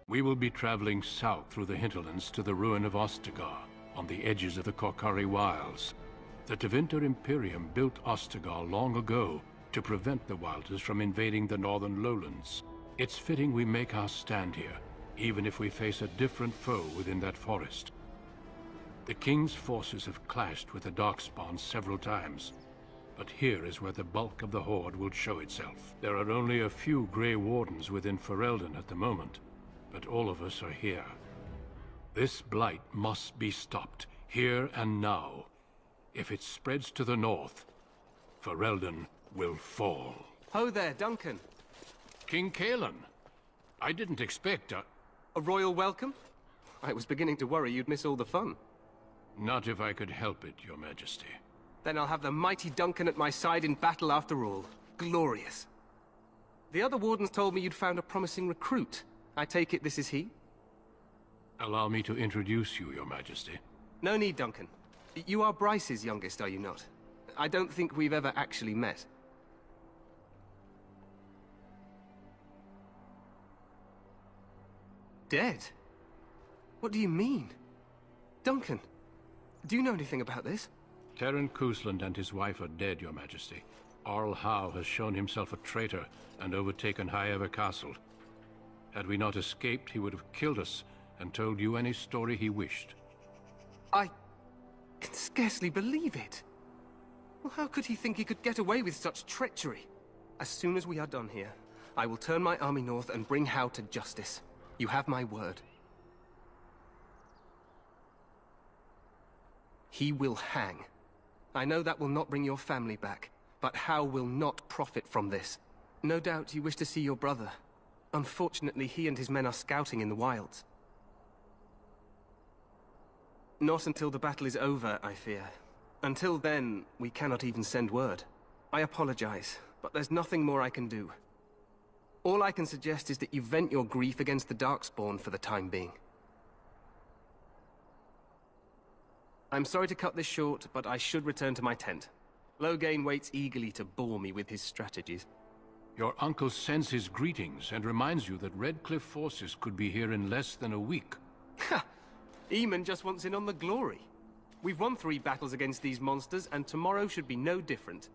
We will be traveling south through the hinterlands to the ruin of Ostagar, on the edges of the Korkari Wilds. The Tevinter Imperium built Ostagar long ago to prevent the Wilders from invading the northern lowlands. It's fitting we make our stand here, even if we face a different foe within that forest. The King's forces have clashed with the Darkspawn several times, but here is where the bulk of the Horde will show itself. There are only a few Grey Wardens within Ferelden at the moment, but all of us are here. This blight must be stopped, here and now. If it spreads to the north, Ferelden will fall. Ho there, Duncan. King Kaelan. I didn't expect a royal welcome? I was beginning to worry you'd miss all the fun. Not if I could help it, Your Majesty. Then I'll have the mighty Duncan at my side in battle after all. Glorious. The other wardens told me you'd found a promising recruit. I take it this is he? Allow me to introduce you, Your Majesty. No need, Duncan. You are Bryce's youngest, are you not? I don't think we've ever actually met. Dead? What do you mean? Duncan, do you know anything about this? Terran Cousland and his wife are dead, Your Majesty. Arl Howe has shown himself a traitor and overtaken Highever Castle. Had we not escaped, he would have killed us and told you any story he wished. I can scarcely believe it. Well, how could he think he could get away with such treachery? As soon as we are done here, I will turn my army north and bring Howe to justice. You have my word. He will hang. I know that will not bring your family back, but Howe will not profit from this. No doubt you wish to see your brother. Unfortunately, he and his men are scouting in the wilds. Not until the battle is over, I fear. Until then, we cannot even send word. I apologize, but there's nothing more I can do. All I can suggest is that you vent your grief against the Darkspawn for the time being. I'm sorry to cut this short, but I should return to my tent. Loghain waits eagerly to bore me with his strategies. Your uncle sends his greetings and reminds you that Redcliffe forces could be here in less than a week. Ha! Eamon just wants in on the glory. We've won 3 battles against these monsters, and tomorrow should be no different.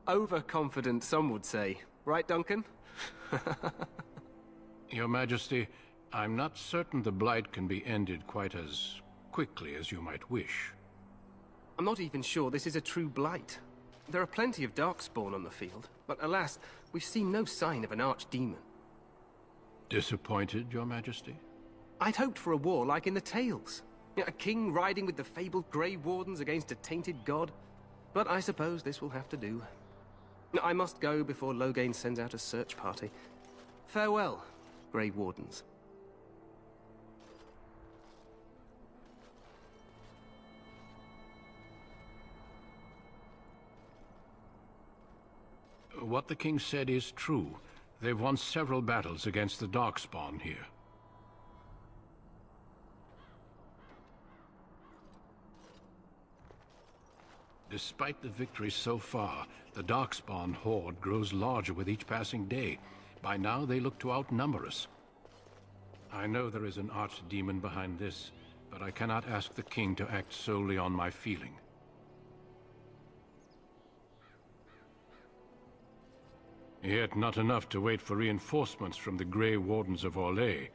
Overconfident, some would say. Right, Duncan? Your Majesty, I'm not certain the Blight can be ended quite as quickly as you might wish. I'm not even sure this is a true Blight. There are plenty of Darkspawn on the field, but alas, we've seen no sign of an archdemon. Disappointed, Your Majesty? I'd hoped for a war like in the tales. A king riding with the fabled Grey Wardens against a tainted god. But I suppose this will have to do. I must go before Loghain sends out a search party. Farewell, Grey Wardens. What the king said is true. They've won several battles against the Darkspawn here. Despite the victories so far, the Darkspawn horde grows larger with each passing day. By now, they look to outnumber us. I know there is an archdemon behind this, but I cannot ask the king to act solely on my feeling. Yet not enough to wait for reinforcements from the Grey Wardens of Orlais.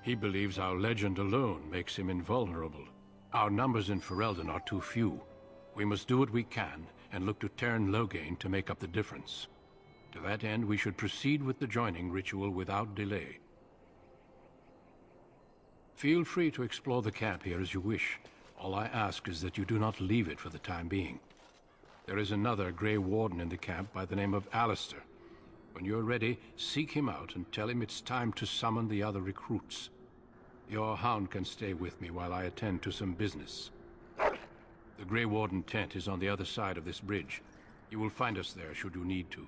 He believes our legend alone makes him invulnerable. Our numbers in Ferelden are too few. We must do what we can, and look to Terran Loghain to make up the difference. To that end, we should proceed with the joining ritual without delay. Feel free to explore the camp here as you wish. All I ask is that you do not leave it for the time being. There is another Grey Warden in the camp by the name of Alistair. When you're ready, seek him out and tell him it's time to summon the other recruits. Your hound can stay with me while I attend to some business. The Grey Warden tent is on the other side of this bridge. You will find us there should you need to.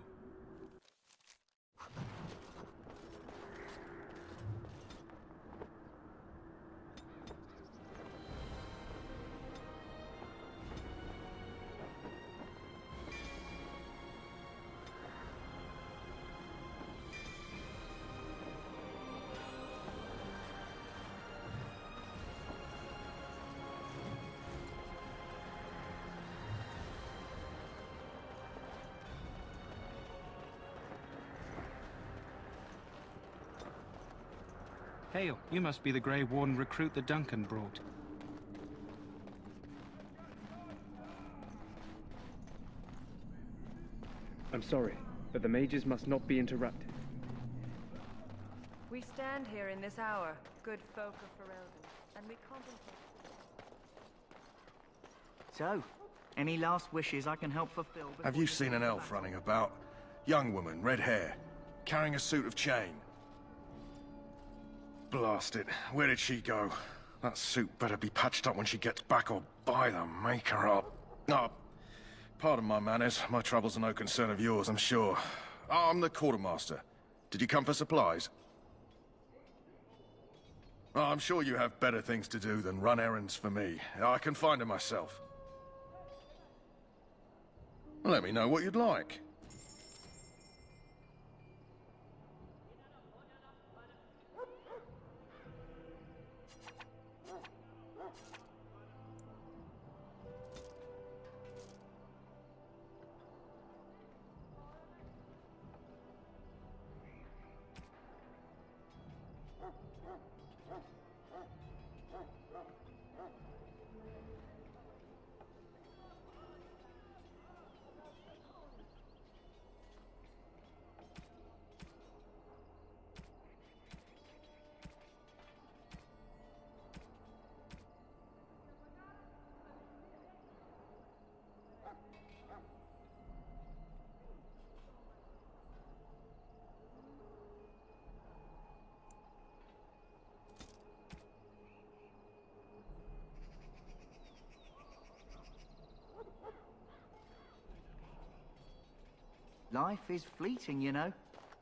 Hail, you must be the Grey Warden recruit that Duncan brought. I'm sorry, but the mages must not be interrupted. We stand here in this hour, good folk of Ferelden, and we contemplate... So, any last wishes I can help fulfill? Have you seen an elf running about? Young woman, red hair, carrying a suit of chain. Blast it, where did she go? That suit better be patched up when she gets back, or by the maker up. Oh, pardon my manners, my troubles are no concern of yours, I'm sure. Oh, I'm the quartermaster. Did you come for supplies? Oh, I'm sure you have better things to do than run errands for me. I can find her myself. Let me know what you'd like. Life is fleeting, you know.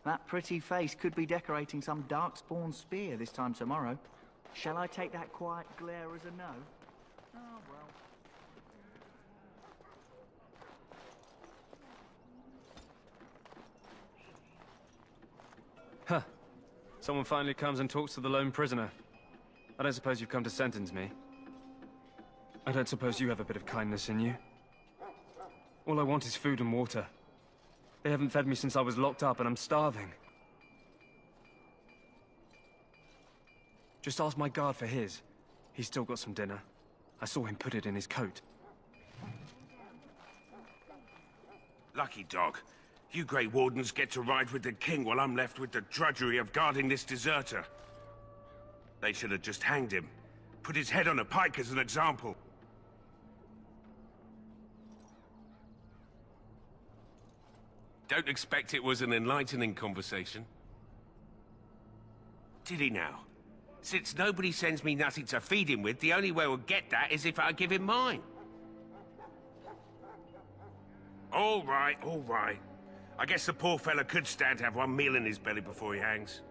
That pretty face could be decorating some darkspawn spear this time tomorrow. Shall I take that quiet glare as a no? Oh, well. Huh. Someone finally comes and talks to the lone prisoner. I don't suppose you've come to sentence me. I don't suppose you have a bit of kindness in you. All I want is food and water. They haven't fed me since I was locked up, and I'm starving. Just ask my guard for his. He's still got some dinner. I saw him put it in his coat. Lucky dog. You Grey Wardens get to ride with the king while I'm left with the drudgery of guarding this deserter. They should have just hanged him. Put his head on a pike as an example. Don't expect it was an enlightening conversation. Did he now? Since nobody sends me nothing to feed him with, the only way we'll get that is if I give him mine. All right, all right. I guess the poor fella could stand to have one meal in his belly before he hangs.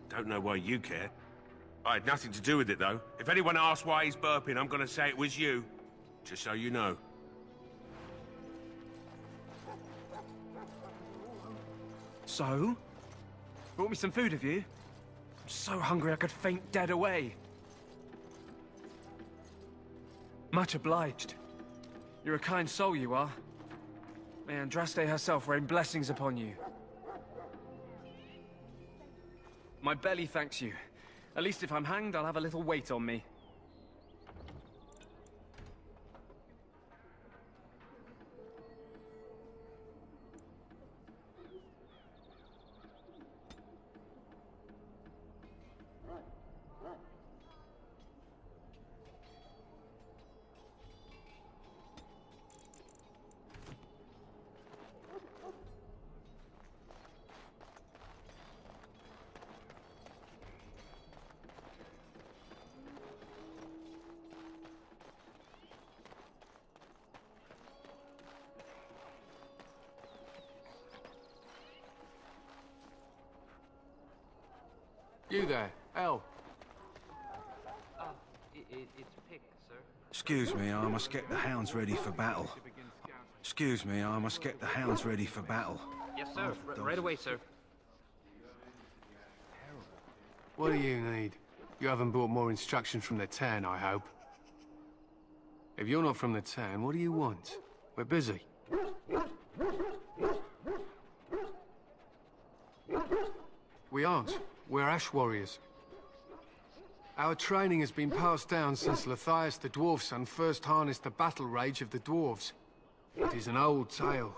Don't know why you care. I had nothing to do with it, though. If anyone asks why he's burping, I'm gonna say it was you. Just so you know. So? Brought me some food, have you? I'm so hungry I could faint dead away. Much obliged. You're a kind soul, you are. May Andraste herself rain blessings upon you. My belly thanks you. At least if I'm hanged, I'll have a little weight on me. You there, El. It's picked, sir. Excuse me, I must get the hounds ready for battle. Excuse me, I must get the hounds ready for battle. Yes, sir. Right away, sir. What do you need? You haven't brought more instructions from the town, I hope. If you're not from the town, what do you want? We're busy. We aren't. We're Ash Warriors. Our training has been passed down since Lathias the Dwarf Son first harnessed the battle rage of the dwarves. It is an old tale.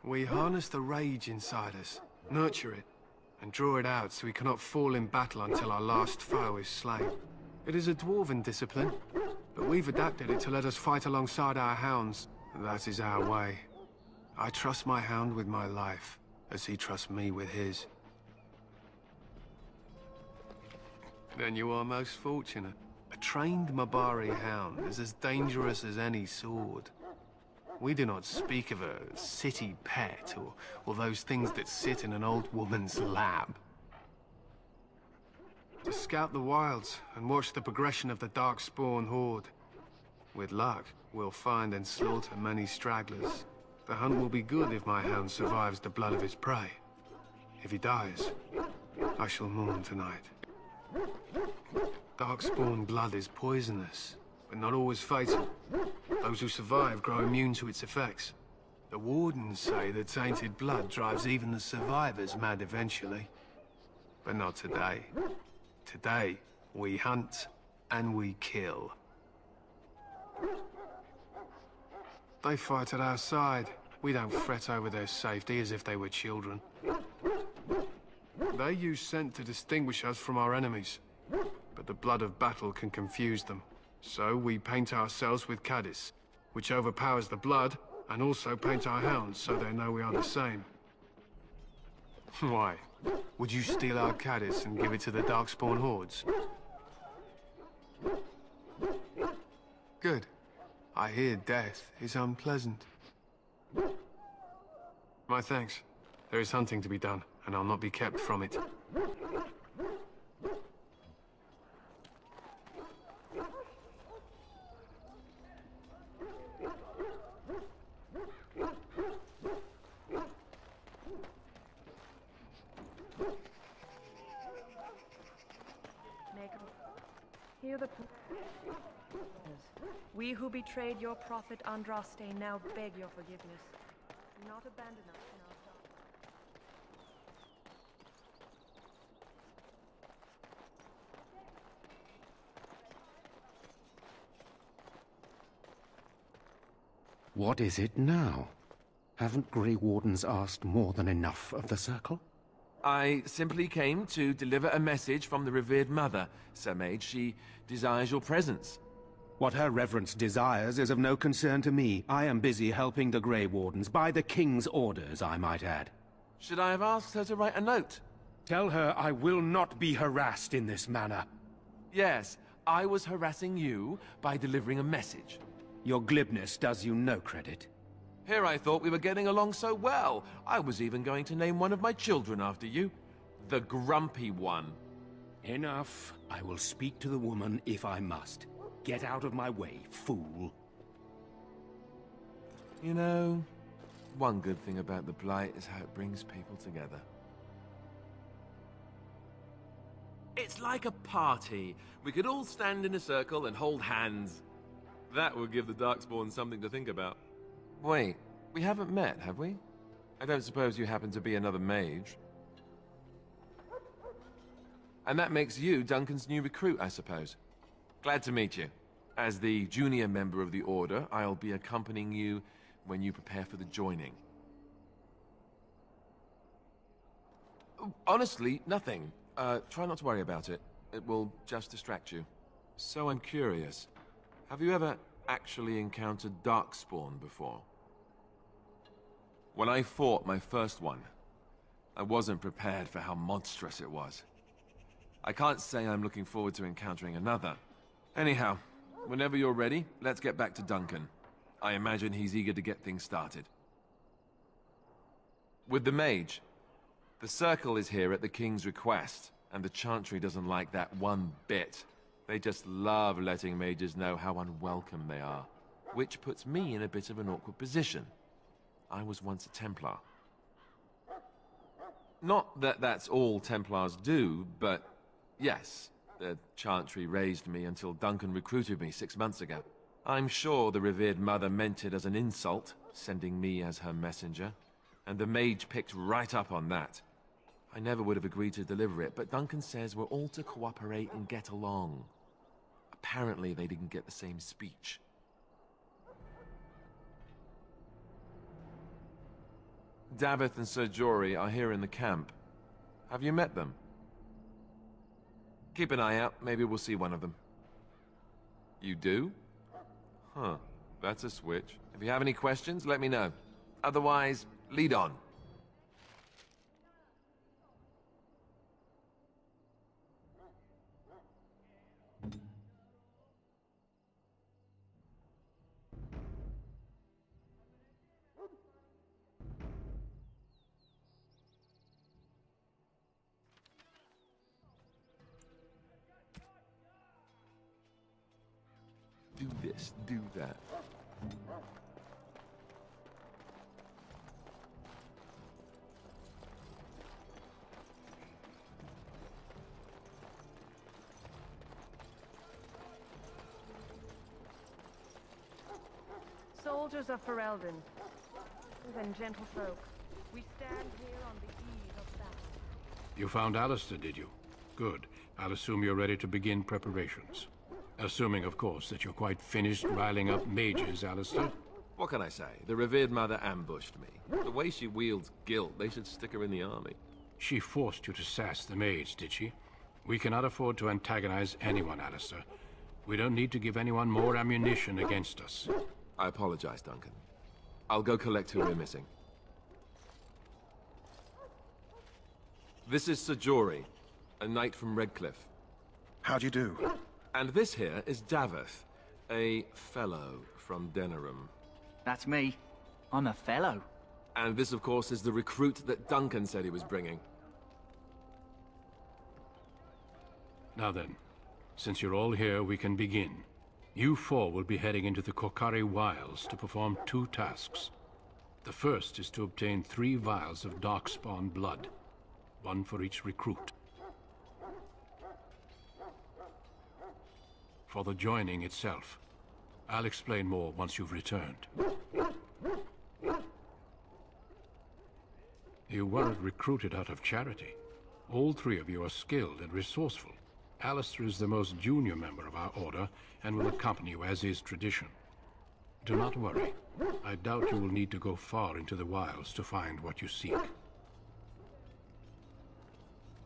We harness the rage inside us, nurture it, and draw it out so we cannot fall in battle until our last foe is slain. It is a dwarven discipline, but we've adapted it to let us fight alongside our hounds. That is our way. I trust my hound with my life, as he trusts me with his. Then you are most fortunate. A trained Mabari hound is as dangerous as any sword. We do not speak of a city pet, or those things that sit in an old woman's lap. To scout the wilds and watch the progression of the Darkspawn horde. With luck, we'll find and slaughter many stragglers. The hunt will be good if my hound survives the blood of his prey. If he dies, I shall mourn tonight. Darkspawn blood is poisonous, but not always fatal. Those who survive grow immune to its effects. The wardens say that tainted blood drives even the survivors mad eventually. But not today. Today, we hunt and we kill. They fight at our side. We don't fret over their safety as if they were children. They use scent to distinguish us from our enemies. But the blood of battle can confuse them. So we paint ourselves with caddis, which overpowers the blood, and also paint our hounds so they know we are the same. Why? Would you steal our caddis and give it to the Darkspawn hordes? Good. I hear death is unpleasant. My thanks. There is hunting to be done, and I'll not be kept from it. Hear the... We who betrayed your prophet Andraste now beg your forgiveness. Do not abandon us in our dark. What is it now? Haven't Grey Wardens asked more than enough of the Circle? I simply came to deliver a message from the revered mother, Sir Mage. She desires your presence. What her reverence desires is of no concern to me. I am busy helping the Grey Wardens, by the King's orders, I might add. Should I have asked her to write a note? Tell her I will not be harassed in this manner. Yes, I was harassing you by delivering a message. Your glibness does you no credit. Here I thought we were getting along so well. I was even going to name one of my children after you. The Grumpy One. Enough. I will speak to the woman if I must. Get out of my way, fool. You know, one good thing about the Blight is how it brings people together. It's like a party. We could all stand in a circle and hold hands. That would give the Darkspawn something to think about. Wait, we haven't met, have we? I don't suppose you happen to be another mage. And that makes you Duncan's new recruit, I suppose. Glad to meet you. As the junior member of the Order, I'll be accompanying you when you prepare for the joining. Honestly, nothing. Try not to worry about it. It will just distract you. So I'm curious. Have you ever actually encountered Darkspawn before? When I fought my first one, I wasn't prepared for how monstrous it was. I can't say I'm looking forward to encountering another. Anyhow, whenever you're ready, let's get back to Duncan. I imagine he's eager to get things started. With the mage, the Circle is here at the King's request, and the Chantry doesn't like that one bit. They just love letting mages know how unwelcome they are, which puts me in a bit of an awkward position. I was once a Templar. Not that that's all Templars do, but yes, the Chantry raised me until Duncan recruited me 6 months ago. I'm sure the revered mother meant it as an insult, sending me as her messenger, and the mage picked right up on that. I never would have agreed to deliver it, but Duncan says we're all to cooperate and get along. Apparently they didn't get the same speech. Davith and Sir Jory are here in the camp. Have you met them? Keep an eye out. Maybe we'll see one of them. You do? Huh. That's a switch. If you have any questions, let me know. Otherwise, lead on. Do this, do that. Soldiers of Ferelden, and gentlefolk, we stand here on the eve of battle. You found Alistair, did you? Good. I'll assume you're ready to begin preparations. Assuming, of course, that you're quite finished riling up mages, Alistair. What can I say? The revered mother ambushed me. The way she wields guilt, they should stick her in the army. She forced you to sass the mage, did she? We cannot afford to antagonize anyone, Alistair. We don't need to give anyone more ammunition against us. I apologize, Duncan. I'll go collect who we're missing. This is Sir Jory, a knight from Redcliffe. How'd you do? And this here is Davith, a fellow from Denerim. That's me. I'm a fellow. And this, of course, is the recruit that Duncan said he was bringing. Now then, since you're all here, we can begin. You four will be heading into the Korcari Wilds to perform 2 tasks. The first is to obtain 3 vials of Darkspawn blood, 1 for each recruit. For the joining itself, I'll explain more once you've returned. You weren't recruited out of charity. All 3 of you are skilled and resourceful. Alistair is the most junior member of our order and will accompany you as is tradition. Do not worry. I doubt you will need to go far into the wilds to find what you seek.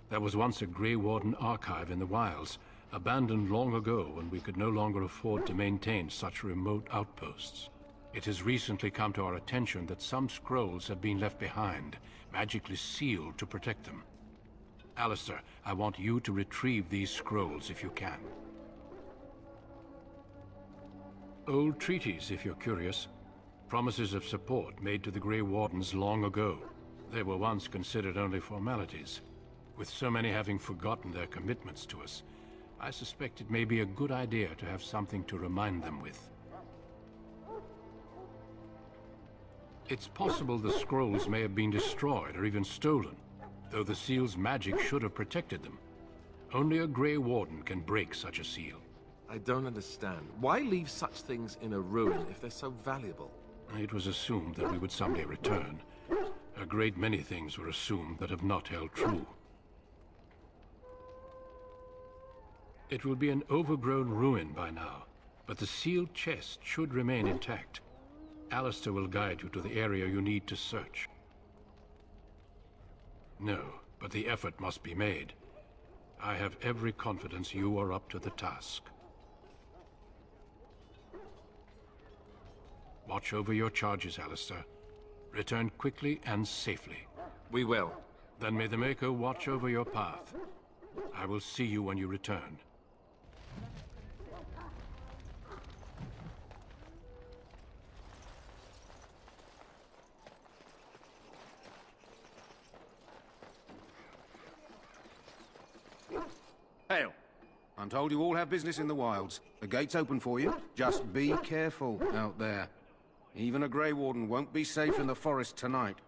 There was once a Grey Warden archive in the wilds, abandoned long ago when we could no longer afford to maintain such remote outposts. It has recently come to our attention that some scrolls have been left behind, magically sealed to protect them. Alistair, I want you to retrieve these scrolls if you can. Old treaties, if you're curious. Promises of support made to the Grey Wardens long ago. They were once considered only formalities. With so many having forgotten their commitments to us, I suspect it may be a good idea to have something to remind them with. It's possible the scrolls may have been destroyed or even stolen, though the seal's magic should have protected them. Only a Grey Warden can break such a seal. I don't understand. Why leave such things in a ruin if they're so valuable? It was assumed that we would someday return. A great many things were assumed that have not held true. It will be an overgrown ruin by now, but the sealed chest should remain intact. Alistair will guide you to the area you need to search. No, but the effort must be made. I have every confidence you are up to the task. Watch over your charges, Alistair. Return quickly and safely. We will. Then may the Maker watch over your path. I will see you when you return. Hail. I'm told you all have business in the wilds. The gate's open for you. Just be careful out there. Even a Grey Warden won't be safe in the forest tonight.